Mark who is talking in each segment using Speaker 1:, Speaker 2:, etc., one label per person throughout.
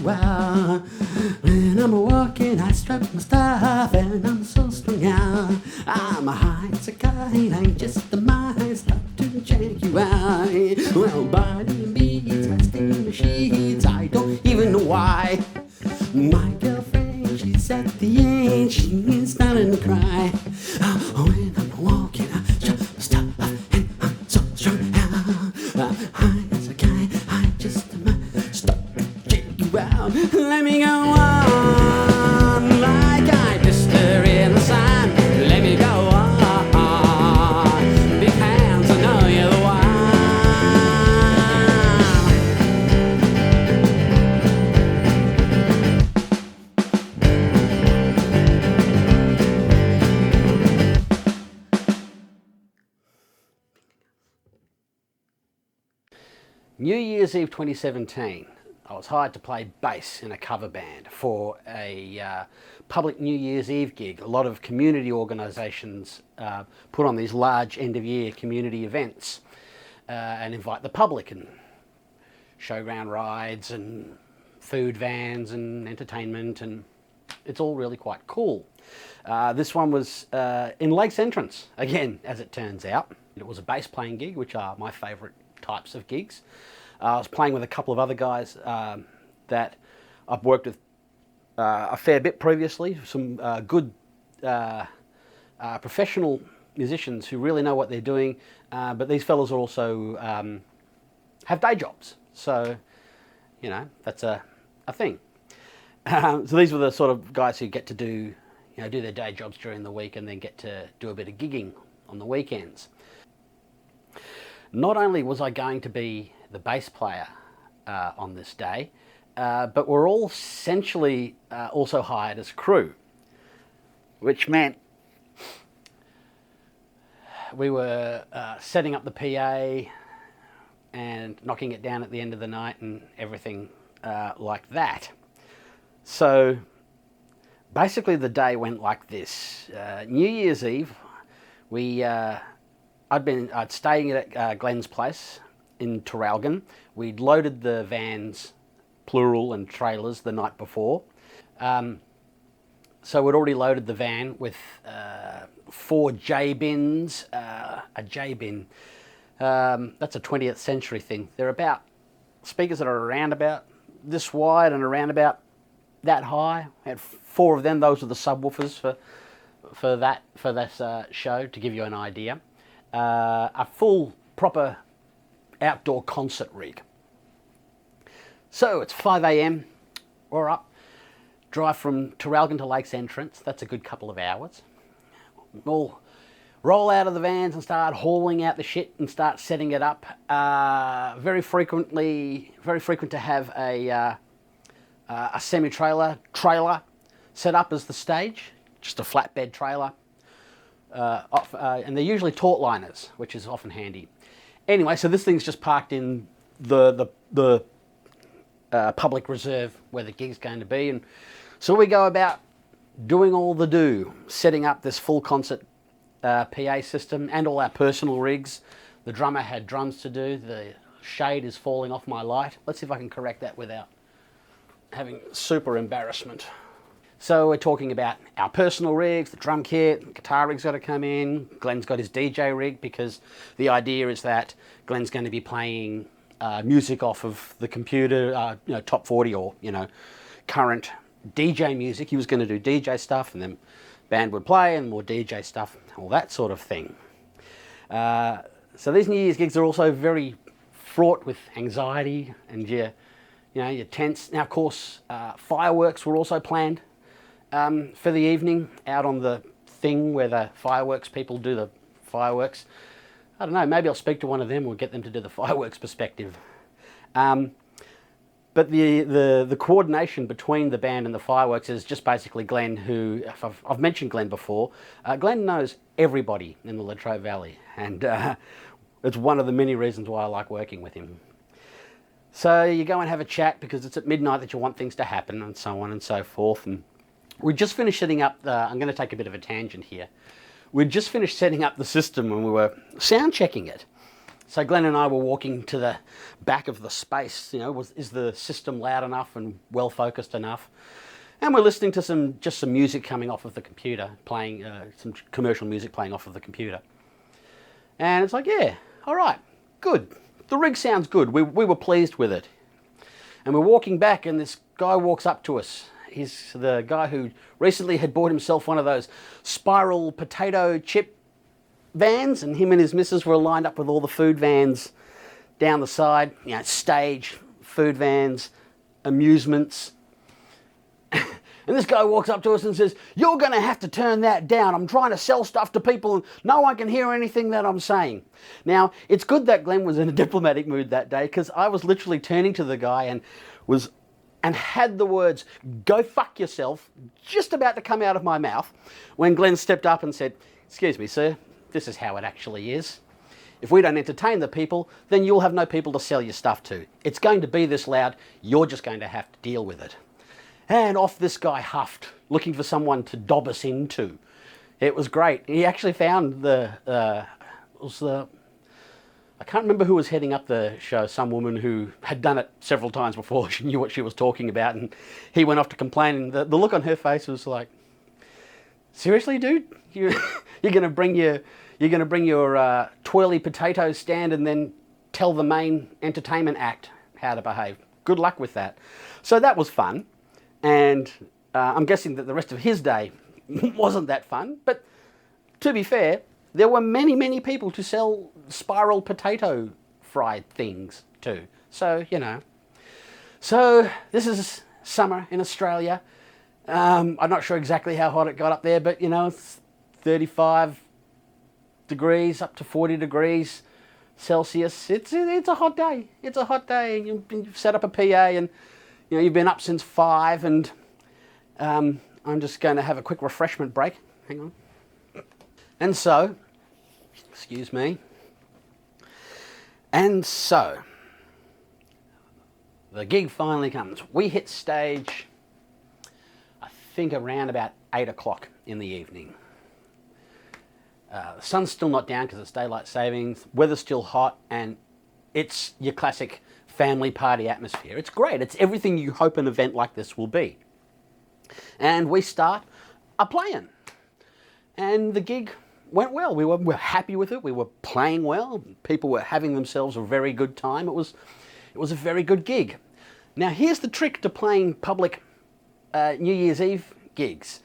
Speaker 1: you out. When I'm walking, I strut my stuff, and I'm so strung out. I'm a high as a kite, I just the mind stop to check you out. Well, body and beats, resting in the sheets, I don't even know why. My girlfriend, she's at the end, she's starting to cry. When I'm walking, I strut my stuff, and I'm so strung out. High as a kite, I just the mind stop to check you out. Let me go on, like I blister in the sun. Let me go on, big hands, I know you're the one. New Year's Eve 2017, I was hired to play bass in a cover band for a public New Year's Eve gig. A lot of community organisations put on these large end-of-year community events and invite the public, and showground rides and food vans and entertainment, and it's all really quite cool. This one was in Lakes Entrance, again, as it turns out. It was a bass playing gig, which are my favourite types of gigs. I was playing with a couple of other guys that I've worked with a fair bit previously, some good professional musicians who really know what they're doing, but these fellas also have day jobs, so you know, that's a thing. So these were the sort of guys who get to do their day jobs during the week and then get to do a bit of gigging on the weekends. Not only was I going to be the bass player on this day, but we're all essentially also hired as crew, which meant we were setting up the PA and knocking it down at the end of the night and everything like that. So basically the day went like this. New Year's Eve, I'd staying at Glenn's place in Traralgon. We'd loaded the vans, plural, and trailers the night before. So we'd already loaded the van with 4 J bins. A J bin, that's a 20th century thing. They're about speakers that are around about this wide and around about that high. I had 4 of them. Those are the subwoofers for this show, to give you an idea. A full, proper outdoor concert rig. So it's 5 a.m, we're up, drive from Traralgon to Lakes Entrance, that's a good couple of hours. We'll roll out of the vans and start hauling out the shit and start setting it up. Very frequent to have a semi-trailer set up as the stage, just a flatbed trailer. And they're usually taut liners, which is often handy. Anyway, so this thing's just parked in the public reserve where the gig's going to be, and so we go about doing all the setting up this full concert PA system and all our personal rigs. The drummer had drums to do. The shade is falling off my light. Let's see if I can correct that without having super embarrassment. So we're talking about our personal rigs, the drum kit, guitar rig's got to come in. Glenn's got his DJ rig, because the idea is that Glenn's going to be playing music off of the computer, top 40 or current DJ music. He was going to do DJ stuff, and then band would play and more DJ stuff, all that sort of thing. So these New Year's gigs are also very fraught with anxiety, and you're tense. Now, of course, fireworks were also planned for the evening out on the thing where the fireworks people do the fireworks. I don't know, maybe I'll speak to one of them or get them to do the fireworks perspective. But the coordination between the band and the fireworks is just basically Glenn, who, I've mentioned Glenn before. Glenn knows everybody in the Latrobe Valley, and it's one of the many reasons why I like working with him. So you go and have a chat, because it's at midnight that you want things to happen, and so on and so forth. And we just finished setting up I'm going to take a bit of a tangent here. We'd just finished setting up the system when we were sound checking it. So Glenn and I were walking to the back of the space. You know, is the system loud enough and well focused enough? And we're listening to just some music coming off of the computer, playing some commercial music playing off of the computer. And it's like, yeah, all right, good. The rig sounds good. We were pleased with it. And we're walking back, and this guy walks up to us. He's the guy who recently had bought himself one of those spiral potato chip vans, and him and his missus were lined up with all the food vans down the side, you know, stage, food vans, amusements. And this guy walks up to us and says, "You're going to have to turn that down. I'm trying to sell stuff to people and no one can hear anything that I'm saying." Now, it's good that Glenn was in a diplomatic mood that day, because I was literally turning to the guy and had the words, "Go fuck yourself," just about to come out of my mouth when Glenn stepped up and said, "Excuse me, sir, this is how it actually is. If we don't entertain the people, then you'll have no people to sell your stuff to. It's going to be this loud. You're just going to have to deal with it." And off this guy huffed, looking for someone to dob us into. It was great. He actually found I can't remember who was heading up the show, some woman who had done it several times before. She knew what she was talking about, and he went off to complain, and the look on her face was like, "Seriously, dude? You're going to bring your twirly potato stand and then tell the main entertainment act how to behave? Good luck with that." So that was fun. And I'm guessing that the rest of his day wasn't that fun. But to be fair, there were many, many people to sell spiral potato fried things to. So, you know. So this is summer in Australia. I'm not sure exactly how hot it got up there, but, you know, it's 35 degrees up to 40 degrees Celsius. It's a hot day. It's a hot day. You've set up a PA and, you know, you've been up since 5, and I'm just going to have a quick refreshment break. Hang on. And so, excuse me. And so, the gig finally comes. We hit stage, I think, around about 8 o'clock in the evening. The sun's still not down because it's daylight savings. Weather's still hot, and it's your classic family party atmosphere. It's great. It's everything you hope an event like this will be. And we start playing. And the gig went well. We were happy with it. We were playing well. People were having themselves a very good time. It was a very good gig. Now, here's the trick to playing public New Year's Eve gigs.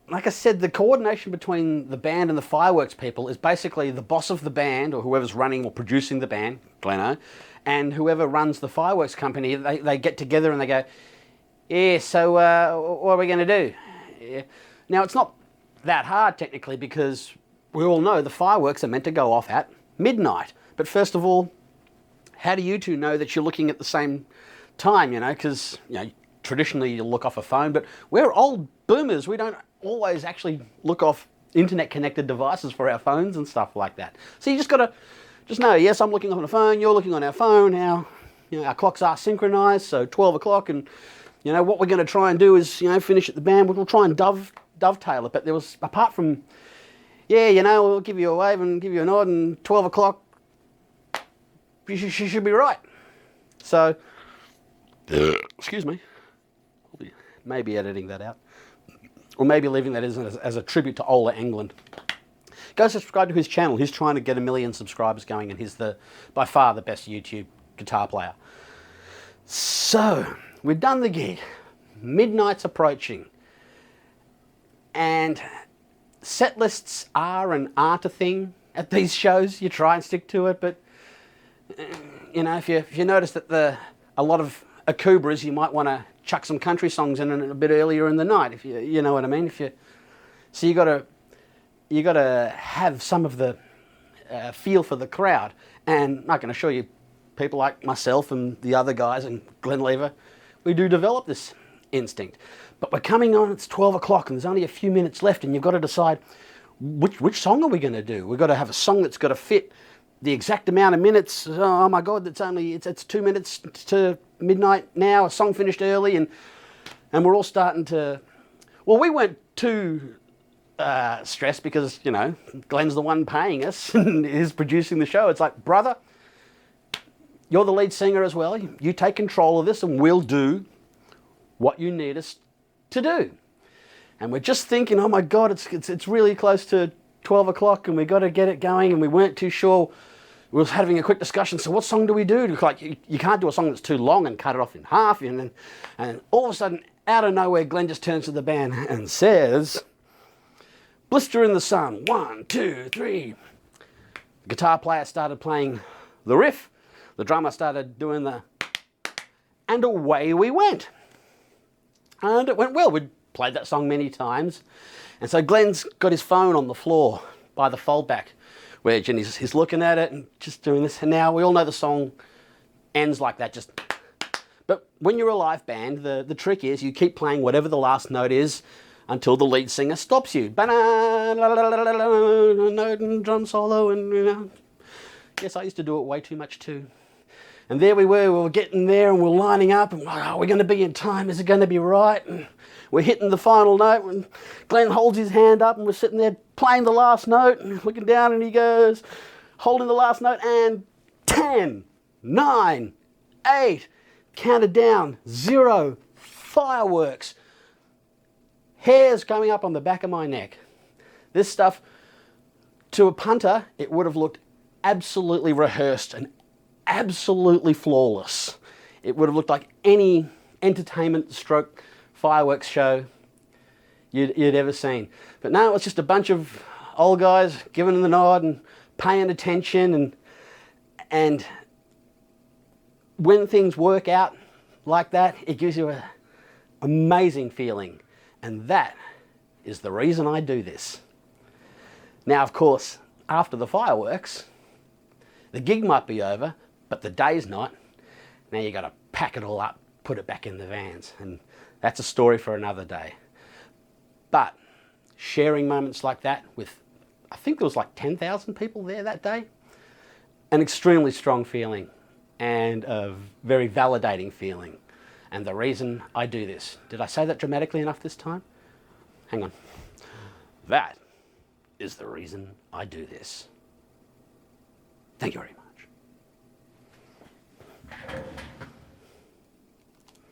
Speaker 1: Like I said, the coordination between the band and the fireworks people is basically the boss of the band, or whoever's running or producing the band, Gleno, and whoever runs the fireworks company. They get together and they go, "Yeah, so what are we going to do?" Yeah. Now, it's not that hard technically, because we all know the fireworks are meant to go off at midnight. But first of all, how do you two know that you're looking at the same time, you know? Because, you know, traditionally you look off a phone, but we're old boomers. We don't always actually look off internet-connected devices for our phones and stuff like that. So you just got to just know, yes, I'm looking on the phone, you're looking on our phone. Now, you know, our clocks are synchronized, so 12 o'clock, and, you know, what we're going to try and do is, you know, finish at the band. We'll try and dovetail it. But there was, apart from, yeah, you know, we'll give you a wave and give you a nod, and 12 o'clock, she should be right. So, excuse me, maybe editing that out, or maybe leaving that as a tribute to Ola England. Go subscribe to his channel. He's trying to get 1 million subscribers going, and he's by far the best YouTube guitar player. So, we've done the gig. Midnight's approaching. And set lists are and aren't a thing at these shows. You try and stick to it, but, you know, if you notice that a lot of Akubras, you might want to chuck some country songs in a bit earlier in the night, if you know what I mean. So you got to have some of the feel for the crowd. And I can assure you, people like myself and the other guys and Glenn Lever, we do develop this instinct. But we're coming on, it's 12 o'clock and there's only a few minutes left, and you've got to decide which song are we going to do. We've got to have a song that's got to fit the exact amount of minutes. Oh my God, it's 2 minutes to midnight now. A song finished early, and we're all starting to, well, we weren't too stressed because, you know, Glenn's the one paying us and is producing the show. It's like, brother, you're the lead singer as well. You take control of this and we'll do what you need us to do. And we're just thinking, oh my God, it's really close to 12 o'clock and we've got to get it going, and we weren't too sure. We were having a quick discussion, so what song do we do? Like, you can't do a song that's too long and cut it off in half. And all of a sudden, out of nowhere, Glenn just turns to the band and says, Blister in the Sun, 1, 2, 3. The guitar player started playing the riff. The drummer started doing the, and away we went. And it went well. We'd played that song many times. And so Glenn's got his phone on the floor by the foldback wedge, and he's looking at it and just doing this. And now we all know the song ends like that, just. But when you're a live band, the trick is you keep playing whatever the last note is until the lead singer stops you. Note and drum solo, and you know. Yes, I used to do it way too much too. And there we were getting there, and we're lining up, and are we going to be in time? Is it going to be right? And we're hitting the final note, and Glenn holds his hand up, and we're sitting there playing the last note, and looking down, and he goes, holding the last note, and 10, 9, 8, counted down, 0, fireworks, hairs coming up on the back of my neck. This stuff, to a punter, it would have looked absolutely rehearsed and absolutely flawless. It would have looked like any entertainment stroke fireworks show you'd ever seen. But no, it's just a bunch of old guys giving the nod and paying attention, and when things work out like that, it gives you an amazing feeling. And that is the reason I do this. Now, of course, after the fireworks, the gig might be over, but the day's not. Now you got to pack it all up, put it back in the vans, and that's a story for another day. But sharing moments like that with, I think there was like 10,000 people there that day, an extremely strong feeling and a very validating feeling. And the reason I do this, did I say that dramatically enough this time? Hang on. That is the reason I do this. Thank you very much.